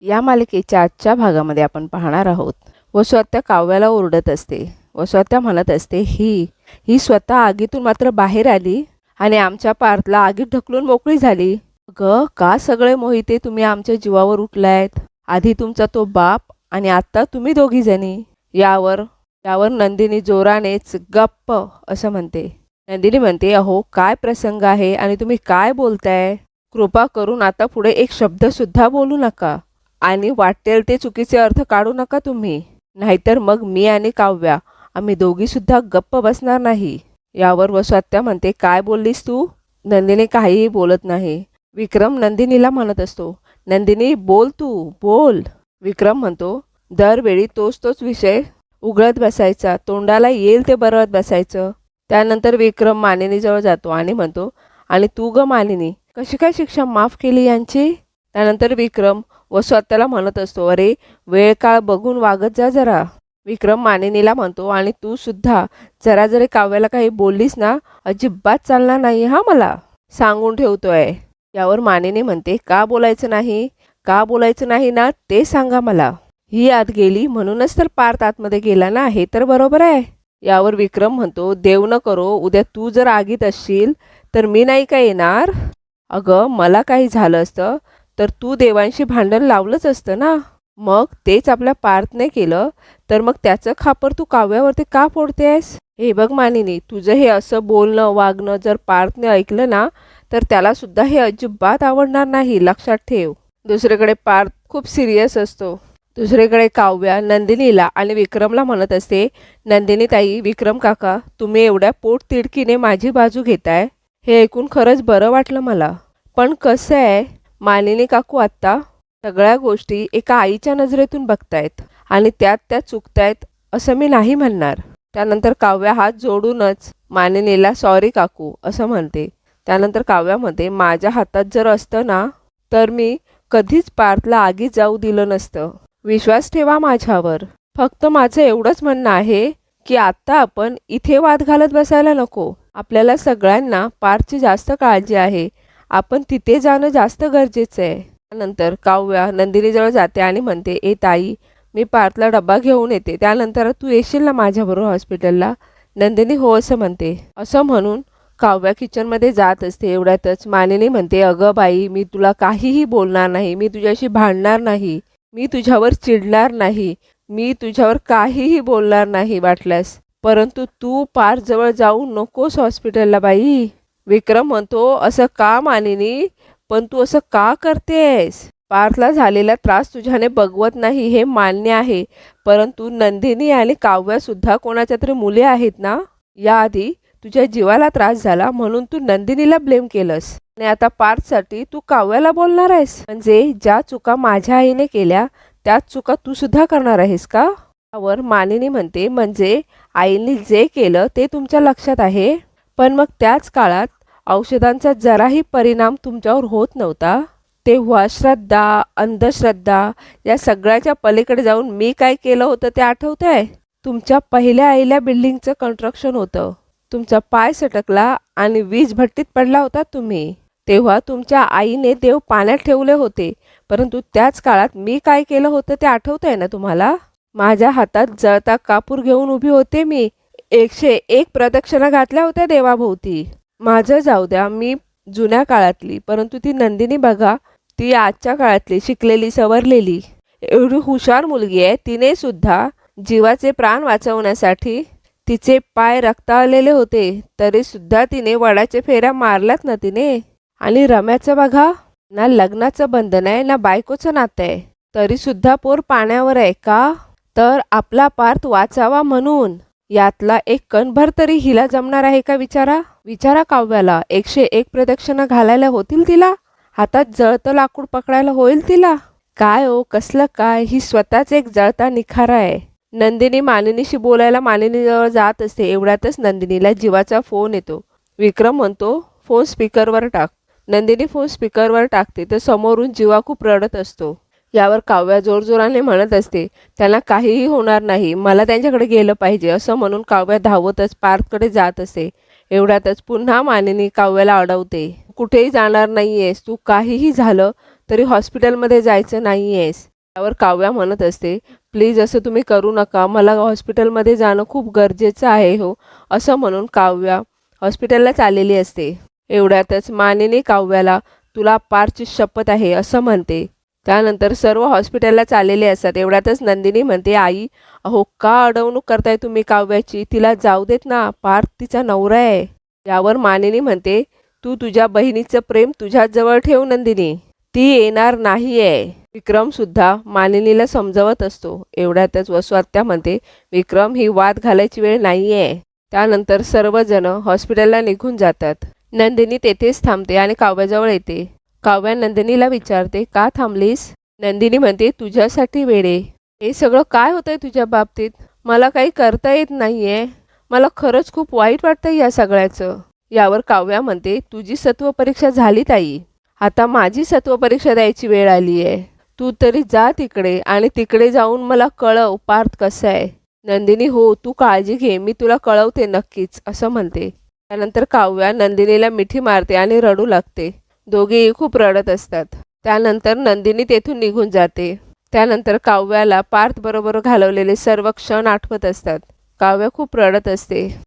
या मालिकेच्या आजच्या भागामध्ये आपण पाहणार आहोत. वसुआत्या काव्याला ओरडत असते. वसुआत्या म्हणत असते, ही स्वतः आगीतून मात्र बाहेर आली आणि आमच्या पार्थला आगीत ढकलून मोकळी झाली. ग का सगळे मोहिते तुम्ही आमच्या जीवावर उठलायत? आधी तुमचा तो बाप आणि आता तुम्ही दोघी जणी. यावर नंदिनी जोरानेच गप्प असं म्हणते. नंदिनी म्हणते, अहो काय प्रसंग आहे आणि तुम्ही काय बोलताय? कृपा करून आता पुढे एक शब्द सुद्धा बोलू नका आणि वाटेल ते चुकीचे अर्थ काढू नका तुम्ही, नाहीतर मग मी आणि काव्या आम्ही दोघी सुद्धा गप्प बसणार नाही. यावर वसुआत्या म्हणते, काय बोललीस तू? नंदिनी काहीही बोलत नाही. विक्रम नंदिनीला म्हणत असतो, नंदिनी बोल, तू बोल. विक्रम म्हणतो, दरवेळी तोच विषय उघडत बसायचा, तोंडाला येईल ते बरळत बसायचं. त्यानंतर विक्रम मानिनीजवळ जातो आणि म्हणतो, आणि तू ग मानिनी, कशी काय शिक्षा माफ केली यांची? त्यानंतर विक्रम वसुआत्याला म्हणत असतो, अरे वेळ काळ बघून वागत जा जरा. विक्रम मानिनीला म्हणतो, आणि तू सुद्धा जरा जरी काव्याला काही बोललीस ना, अजिबात चालणार नाही हा, मला सांगून ठेवतोय. यावर मानिनी म्हणते, का बोलायचं नाही ना, ते सांगा मला. ही आत गेली म्हणूनच तर पार्थ आतमध्ये गेला ना, हे तर बरोबर आहे. यावर विक्रम म्हणतो, देव न करो उद्या तू जर आगीत असशील तर मी नाही का येणार? अगं मला काही झालं असतं तर तू देवांशी भांडण लावलंच असतं ना. मग तेच आपल्या पार्थने केलं तर मग त्याचं खापर तू काव्यावरती का फोडतेस? हे बघ मानिनी, तुझं हे असं बोलणं वागणं जर पार्थने ऐकलं ना तर त्याला सुद्धा हे अजिबात आवडणार नाही, लक्षात ठेव. दुसरीकडे पार्थ खूप सिरियस असतो. दुसरीकडे काव्या नंदिनीला आणि विक्रमला म्हणत असते, नंदिनी ताई, विक्रम काका, तुम्ही एवढ्या पोटतिडकीने माझी बाजू घेताय हे ऐकून खरंच बरं वाटलं मला. पण कसं आहे, मानिनी काकू आत्ता सगळ्या गोष्टी एका आईच्या नजरेतून बघतायत आणि त्या चुकतायत असं मी नाही म्हणणार. त्यानंतर काव्या हात जोडूनच मानिनीला सॉरी काकू असं म्हणते. त्यानंतर काव्या म्हणते, माझ्या हातात जर असतं ना तर मी कधीच पार्थला आगीत जाऊ दिलं नसतं. विश्वास ठेवा माझ्यावर. फक्त माझं एवढंच म्हणणं आहे की आता आपण इथे वाद घालत बसायला नको. आपल्याला सगळ्यांना पार्थची जास्त काळजी आहे, आपण तिथे जाणं जास्त गरजेचं आहे. त्यानंतर काव्या नंदिनीजवळ जाते आणि म्हणते, ए ताई, मी पार्थला डबा घेऊन येते, त्यानंतर तू येशील ना माझ्याबरोबर हॉस्पिटलला? नंदिनी हो असं म्हणते. असं म्हणून काव्या किचनमध्ये जात असते. एवढ्यातच मानिनी म्हणते, अगं बाई, मी तुला काहीही बोलणार नाही, मी तुझ्याशी भांडणार नाही, मी तुझ्यावर चिडणार नाही, मी तुझ्यावर काहीही बोलणार नाही वाटल्यास, परंतु तू पार्थजवळ जाऊ नकोस हॉस्पिटलला बाई. विक्रम म्हणतो, असं का मानिनी? पण तू असं का करतेस? पार्थला झालेला त्रास तुझ्याने बघवत नाही हे मान्य आहे, परंतु नंदिनी आणि काव्या सुद्धा कोणाच्या तरी मुले आहेत ना. याआधी तुझ्या जीवाला त्रास झाला म्हणून तू नंदिनीला ब्लेम केलंस आणि आता पार्थसाठी तू काव्याला बोलणार आहेस? म्हणजे ज्या चुका माझ्या आईने केल्या त्याच चुका तू सुद्धा करणार आहेस का? त्यावर मानिनी म्हणते, म्हणजे आईने जे केलं ते तुमच्या लक्षात आहे, पण मग त्याच काळात औषधांचा जराही परिणाम तुमच्यावर होत नव्हता. तेव्हा श्रद्धा, अंधश्रद्धा या सगळ्याच्या पलीकडे जाऊन मी काय केलं होतं ते आठवतंय? तुमच्या पहिल्या आईल्या बिल्डिंगचं कन्स्ट्रक्शन होतं. तुमचा पाय सटकला आणि वीज भट्टीत पडला होता तुम्ही. तेव्हा तुमच्या आईने देव पाण्यात ठेवले होते, परंतु त्याच काळात मी काय केलं होतं ते आठवतंय ना तुम्हाला? माझ्या हातात जळता कापूर घेऊन उभी होते मी. 101 प्रदक्षिणा घातल्या होत्या देवाभोवती. माझं जाऊ द्या, मी जुन्या काळातली, परंतु ती नंदिनी बघा, ती आजच्या काळातली शिकलेली सवरलेली एवढी हुशार मुलगी आहे. तिने सुद्धा जीवाचे प्राण वाचवण्यासाठी तिचे पाय रक्ताळलेले होते, तरी सुद्धा तिने वडाच्या फेऱ्या मारल्यात ना तिने. आणि रम्याचं बघा ना, लग्नाचं बंधन आहे ना बायकोचं नातं आहे, तरी सुद्धा पोर पाण्यावर आहे का? तर आपला पार्थ वाचावा म्हणून. यातला एक कणभर तरी हिला जमणार आहे का? विचारा काव्याला. 101 प्रदक्षिणा घालायला होतील तिला? हातात जळतं लाकूड पकडायला होईल तिला? काय ओ, कसलं काय, ही स्वतःच एक जळता निखारा आहे. नंदिनी मानिनीशी बोलायला मानिनीजवळ जात असते. एवढ्यातच नंदिनीला जीवाचा फोन येतो. विक्रम म्हणतो, फोन स्पीकरवर टाक. नंदिनी फोन स्पीकरवर टाकते तर समोरून जीवा खूप रडत असतो. यावर काव्या जोरजोराने म्हणत असते, त्यांना काहीही होणार नाही, मला त्यांच्याकडे गेलं पाहिजे असं म्हणून काव्या धावतच पार्थकडे जात असते. एवढ्यातच पुन्हा मानिनी काव्याला अडवते, कुठेही जाणार नाहीयेस तू, काहीही झालं तरी हॉस्पिटलमध्ये जायचं नाहीयेस. त्यावर काव्या म्हणत असते, प्लीज असं तुम्ही करू नका, मला हॉस्पिटलमध्ये जाणं खूप गरजेचं आहे हो. असं म्हणून काव्या हॉस्पिटलला चाललेली असते. एवढ्यातच मानिनी काव्याला, तुला पारची शपथ आहे असं म्हणते. त्यानंतर सर्व हॉस्पिटलला चाललेले असतात. एवढ्यातच नंदिनी म्हणते, आई अहो का अडवणूक करताय तुम्ही काव्याची, तिला जाऊ देत ना, पार्थ तिचा नवरा आहे. यावर मानिनी म्हणते, तू तुझ्या बहिणीचं प्रेम तुझ्याच जवळ ठेव नंदिनी, ती येणार नाहीये. विक्रम सुद्धा मानिनीला समजावत असतो. एवढ्यातच वसू आत्या म्हणते, विक्रम ही वाद घालायची वेळ नाहीये. त्यानंतर सर्वजण हॉस्पिटलला निघून जातात. नंदिनी तेथेच थांबते आणि काव्याजवळ येते. काव्या नंदिनीला विचारते, का थांबलीस? नंदिनी म्हणते, तुझ्यासाठी वेडे, हे सगळं काय होतंय तुझ्या बाबतीत, मला काही करता येत नाहीये, मला खरंच खूप वाईट वाटतंय या सगळ्याचं. यावर काव्या म्हणते, तुझी सत्व परीक्षा झाली ताई, आता माझी सत्व परीक्षा द्यायची वेळ आली आहे. तू तरी जा तिकडे आणि तिकडे जाऊन मला कळव पार्थ कसं आहे. नंदिनी, हो तू काळजी घे, मी तुला कळवते नक्कीच असं म्हणते. त्यानंतर काव्या नंदिनीला मिठी मारते आणि रडू लागते. दोघेही खूप रडत असतात. त्यानंतर नंदिनी तेथून निघून जाते. त्यानंतर काव्याला पार्थ बरोबर घालवलेले सर्व क्षण आठवत असतात. काव्या खूप रडत असते.